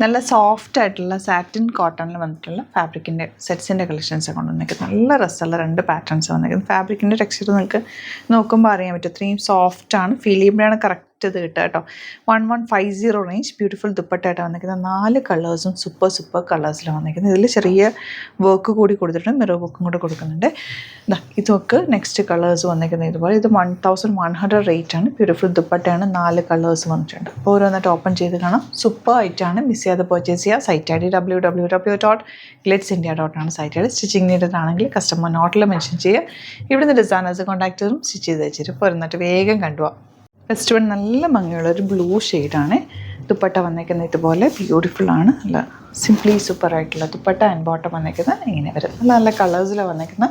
നല്ല സോഫ്റ്റ് ആയിട്ടുള്ള സാറ്റിൻ കോട്ടണിൽ വന്നിട്ടുള്ള ഫാബ്രിക്കിൻ്റെ സെറ്റ്സിൻ്റെ കളക്ഷൻസ് കൊണ്ടുവന്നിരിക്കുന്നത്. നല്ല രസമുള്ള 2 പാറ്റേൺസ് വന്നിരിക്കുന്നത്. ഫാബ്രിക്കിൻ്റെ ടെക്സ്ചർ നിങ്ങൾക്ക് നോക്കുമ്പോൾ അറിയാൻ പറ്റും. അത്രയും സോഫ്റ്റാണ്. ഫീൽ ചെയ്യുമ്പോഴാണ് കറക്റ്റ് ഇത് കിട്ടുക കേട്ടോ. 1150 റേഞ്ച്. ബ്യൂട്ടിഫുൾ ദുപ്പട്ടയായിട്ട് വന്നിരിക്കുന്നത്. 4 കളേഴ്സും സൂപ്പർ കളേഴ്സിലാണ് വന്നിരിക്കുന്നത്. ഇതിൽ ചെറിയ വർക്ക് കൂടി കൊടുത്തിട്ടുണ്ട്. മിറർ വർക്കും കൂടി കൊടുക്കുന്നുണ്ട്. ഇതൊക്കെ നെക്സ്റ്റ് കളേഴ്സ് വന്നിരിക്കുന്നത് ഇതുപോലെ. ഇത് 1100 റേറ്റ് ആണ്. ബ്യൂട്ടിഫുൾ ദുപ്പട്ടയാണ്. 4 കളേഴ്സ് വന്നിട്ടുണ്ട്. അപ്പോൾ ഓരോന്നിട്ട് ഓപ്പൺ ചെയ്ത് കാണാം. സൂപ്പർ ആയിട്ടാണ്. മിസ് ചെയ്യാതെ പർച്ചേസ് ചെയ്യുക. സൈറ്റ് ഐ ഡി www.glitzindia.com ആണ് site I D. Stitching needed ആണെങ്കിൽ കസ്റ്റമർ നോട്ടിൽ മെൻഷൻ ചെയ്യുക. ഇവിടുന്ന് ഡിസൈനേഴ്സ് കോൺടാക്ട് ചെയ്തും സ്റ്റിച്ച് ചെയ്ത് വെച്ചിട്ട് പോരുന്നിട്ട് വേഗം കണ്ടുപോകാം. ഫസ്റ്റ് വൺ നല്ല ഭംഗിയുള്ള ഒരു ബ്ലൂ ഷെയ്ഡാണ്. ദുപ്പട്ട വന്നേക്കുന്നത് ഇതുപോലെ ബ്യൂട്ടിഫുള്ളാണ്. നല്ല സിംപ്ലി സൂപ്പർ ആയിട്ടുള്ള ദുപ്പട്ട ആൻഡ് ബോട്ടം വന്നേക്കുന്നത് ഇങ്ങനെ വരും. നല്ല കളേഴ്സിലാണ് വന്നേക്കുന്ന.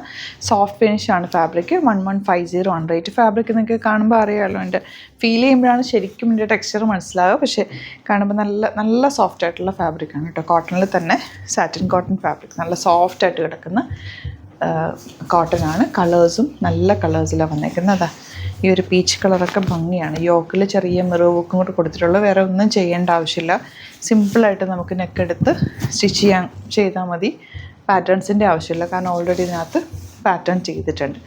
Soft ഫിനിഷാണ് fabric. 1150 ആണ് റേറ്റ്. ഫാബ്രിക് നിങ്ങൾക്ക് കാണുമ്പോൾ അറിയാമല്ലോ. എൻ്റെ ഫീൽ ചെയ്യുമ്പോഴാണ് ശരിക്കും എൻ്റെ ടെക്സ്ചർ മനസ്സിലാവുക. പക്ഷേ കാണുമ്പോൾ നല്ല സോഫ്റ്റ് ആയിട്ടുള്ള ഫാബ്രിക്കാണ് കേട്ടോ. കോട്ടണിൽ തന്നെ സാറ്റിൻ കോട്ടൺ ഫാബ്രിക്. നല്ല സോഫ്റ്റ് ആയിട്ട് കിടക്കുന്ന കോട്ടനാണ്. കളേഴ്സും നല്ല കളേഴ്സിലാണ് വന്നേക്കുന്നത്. ഈ ഒരു പീച്ച് കളറൊക്കെ ഭംഗിയാണ്. യോക്കിൽ ചെറിയ മിറർ വർക്കും കൂടെ കൊടുത്തിട്ടുള്ളൂ. വേറെ ഒന്നും ചെയ്യേണ്ട ആവശ്യമില്ല. സിമ്പിളായിട്ട് നമുക്ക് നെക്കെടുത്ത് സ്റ്റിച്ച് ചെയ്താൽ മതി. പാറ്റേൺസിൻ്റെ ആവശ്യമില്ല. കാരണം ഓൾറെഡി ഇതിനകത്ത് പാറ്റേൺ ചെയ്തിട്ടുണ്ട്.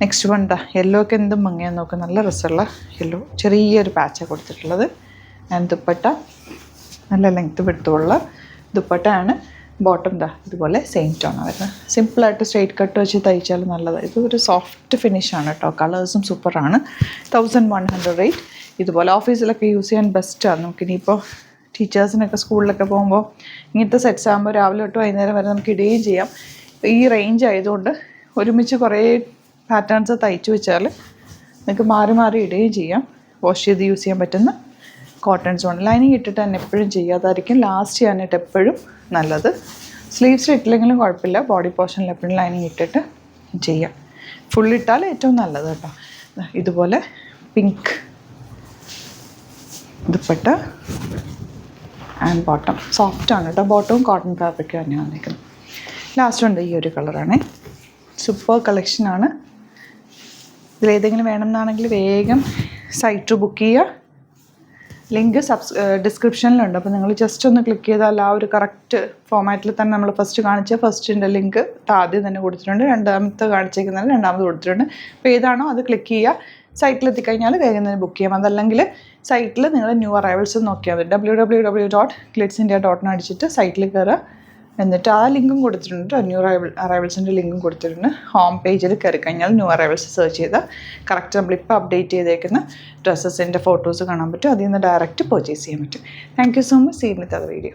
നെക്സ്റ്റ് വൺ യെല്ലോ ഒക്കെ എന്തും ഭംഗിയാന്ന് നോക്കുക. നല്ല രസമുള്ള യെല്ലോ ചെറിയൊരു പാച്ചാണ് കൊടുത്തിട്ടുള്ളത്. ആൻഡ് ദുപ്പട്ട നല്ല ലെങ്ത്ത് വിടുത്തുള്ള ദുപ്പട്ടയാണ്. ബോട്ടം ഇതുപോലെ സെയിം ടോണാണ് വരുന്നത്. സിമ്പിളായിട്ട് സ്ട്രെയിറ്റ് കട്ട് വെച്ച് തയ്ച്ചാൽ നല്ലതാണ്. ഇതൊരു സോഫ്റ്റ് ഫിനിഷാണ് കേട്ടോ. കളേഴ്സും സൂപ്പറാണ്. 1100 റേറ്റ്. ഇതുപോലെ ഓഫീസിലൊക്കെ യൂസ് ചെയ്യാൻ ബെസ്റ്റാണ്. നമുക്കിനിയിപ്പോൾ ടീച്ചേഴ്സിനൊക്കെ സ്കൂളിലൊക്കെ പോകുമ്പോൾ ഇങ്ങനത്തെ സെറ്റ്സ് ആകുമ്പോൾ രാവിലെ തൊട്ട് വൈകുന്നേരം വരെ നമുക്ക് ഇടുകയും ചെയ്യാം. ഈ റേഞ്ച് ആയതുകൊണ്ട് ഒരുമിച്ച് കുറേ പാറ്റേൺസ് തയ്ച്ചു വെച്ചാൽ നിങ്ങൾക്ക് മാറി മാറി ഇടുകയും ചെയ്യാം. വാഷ് ചെയ്ത് യൂസ് ചെയ്യാൻ പറ്റുന്ന കോട്ടൺസ് ഉണ്ട്. ലൈനിങ് ഇട്ടിട്ട് തന്നെ എപ്പോഴും ചെയ്യാതായിരിക്കും ലാസ്റ്റ് ചെയ്യാനായിട്ട് എപ്പോഴും നല്ലത്. സ്ലീവ്സ് ഇട്ടില്ലെങ്കിലും കുഴപ്പമില്ല. ബോഡി പോർഷനിൽ എപ്പോഴും ലൈനിങ് ഇട്ടിട്ട് ചെയ്യാം. ഫുള്ളിട്ടാൽ ഏറ്റവും നല്ലത് കേട്ടോ. ഇതുപോലെ പിങ്ക് ദുപ്പട്ട ആൻഡ് ബോട്ടം സോഫ്റ്റാണ് കേട്ടോ. ബോട്ടവും കോട്ടൺ ഫാബ്രിക് തന്നെയാണ് വന്നിരിക്കുന്നത്. ലാസ്റ്റ് ഉണ്ട് ഈ ഒരു കളറാണ്. സൂപ്പർ കളക്ഷനാണ്. ഇതിലേതെങ്കിലും വേണമെന്നാണെങ്കിൽ വേഗം സൈറ്റ് ബുക്ക് ചെയ്യുക. ലിങ്ക് ഡിസ്ക്രിപ്ഷനിലുണ്ട്. അപ്പോൾ നിങ്ങൾ ജസ്റ്റ് ഒന്ന് ക്ലിക്ക് ചെയ്താൽ ആ ഒരു കറക്റ്റ് ഫോമാറ്റിൽ തന്നെ നമ്മൾ ഫസ്റ്റിൻ്റെ ലിങ്ക് ആദ്യം തന്നെ കൊടുത്തിട്ടുണ്ട്. രണ്ടാമത്തെ കാണിച്ചേക്കുന്നത് രണ്ടാമത് കൊടുത്തിട്ടുണ്ട്. അപ്പോൾ ഏതാണോ അത് ക്ലിക്ക് ചെയ്യുക. സൈറ്റിലെത്തിക്കഴിഞ്ഞാൽ വേഗം തന്നെ ബുക്ക് ചെയ്യാം. അതല്ലെങ്കിൽ സൈറ്റിൽ നിങ്ങൾ ന്യൂ അറൈവൽസ് നോക്കിയാൽ മതി. www.glitzindia.com അടിച്ചിട്ട് സൈറ്റിൽ കയറുക. എന്നിട്ട് ആ ലിങ്കും കൊടുത്തിട്ടുണ്ട്. ന്യൂ അറൈവൽസിൻ്റെ ലിങ്കും കൊടുത്തിട്ടുണ്ട്. ഹോം പേജിൽ കയറി കഴിഞ്ഞാൽ ന്യൂ അറൈവൽസ് സെർച്ച് ചെയ്താൽ കറക്റ്റ് നമ്മളിപ്പോൾ അപ്ഡേറ്റ് ചെയ്തേക്കുന്ന ഡ്രസ്സസിൻ്റെ ഫോട്ടോസ് കാണാൻ പറ്റും. അതിൽ നിന്ന് ഡയറക്റ്റ് പർച്ചേസ് ചെയ്യാൻ പറ്റും. Thank you so much. See with other video.